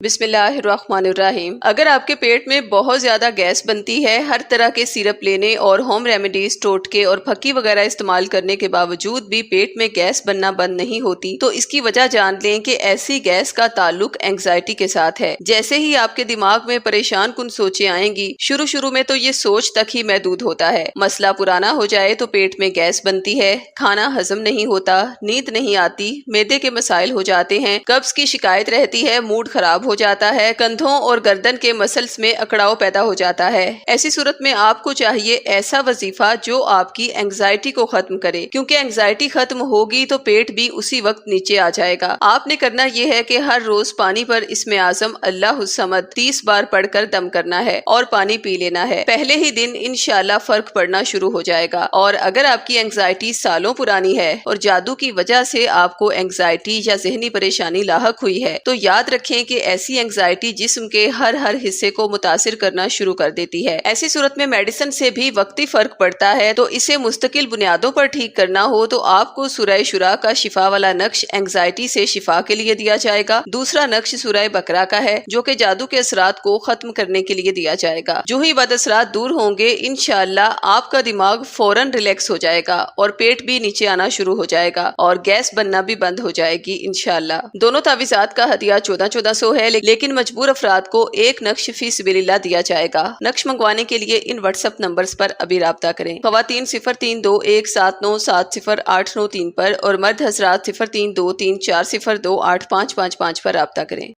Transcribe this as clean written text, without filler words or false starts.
بسم اللہ الرحمن الرحیم۔ اگر آپ کے پیٹ میں بہت زیادہ گیس بنتی ہے، ہر طرح کے سیرپ لینے اور ہوم ریمیڈیز، ٹوٹکے اور پھکی وغیرہ استعمال کرنے کے باوجود بھی پیٹ میں گیس بننا بند نہیں ہوتی، تو اس کی وجہ جان لیں کہ ایسی گیس کا تعلق اینگزائٹی کے ساتھ ہے۔ جیسے ہی آپ کے دماغ میں پریشان کن سوچیں آئیں گی، شروع میں تو یہ سوچ تک ہی محدود ہوتا ہے۔ مسئلہ پرانا ہو جائے تو پیٹ میں گیس بنتی ہے، کھانا ہضم نہیں ہوتا، نیند نہیں آتی، معدے کے مسائل ہو جاتے ہیں، قبض کی شکایت رہتی ہے، موڈ خراب ہو جاتا ہے، کندھوں اور گردن کے مسلز میں اکڑاؤ پیدا ہو جاتا ہے۔ ایسی صورت میں آپ کو چاہیے ایسا وظیفہ جو آپ کی اینگزائٹی کو ختم کرے، کیونکہ اینگزائٹی ختم ہوگی تو پیٹ بھی اسی وقت نیچے آ جائے گا۔ آپ نے کرنا یہ ہے کہ ہر روز پانی پر اسم اعظم اللہ الصمد 30 بار پڑھ کر دم کرنا ہے اور پانی پی لینا ہے۔ پہلے ہی دن انشاءاللہ فرق پڑنا شروع ہو جائے گا۔ اور اگر آپ کی اینگزائٹی سالوں پرانی ہے اور جادو کی وجہ سے آپ کو اینگزائٹی یا ذہنی پریشانی لاحق ہوئی ہے، تو یاد رکھیں کہ ایسی اینگزائٹی جسم کے ہر حصے کو متاثر کرنا شروع کر دیتی ہے۔ ایسی صورت میں میڈیسن سے بھی وقتی فرق پڑتا ہے، تو اسے مستقل بنیادوں پر ٹھیک کرنا ہو تو آپ کو سورہ شورا کا شفا والا نقش اینگزائٹی سے شفا کے لیے دیا جائے گا۔ دوسرا نقش سورہ بقرہ کا ہے، جو کہ جادو کے اثرات کو ختم کرنے کے لیے دیا جائے گا۔ جو ہی بد اثرات دور ہوں گے، انشاءاللہ آپ کا دماغ فوراً ریلیکس ہو جائے گا اور پیٹ بھی نیچے آنا شروع ہو جائے گا اور گیس بننا بھی بند ہو جائے گی انشاءاللہ۔ دونوں تعویذات کا ہدیہ 1400 ہے، لیکن مجبور افراد کو ایک نقش فی سبیل اللہ دیا جائے گا۔ نقش منگوانے کے لیے ان واٹس ایپ نمبرز پر ابھی رابطہ کریں۔ خواتین 0321797089 پر اور مرد حضرات 0323402855 پر رابطہ کریں۔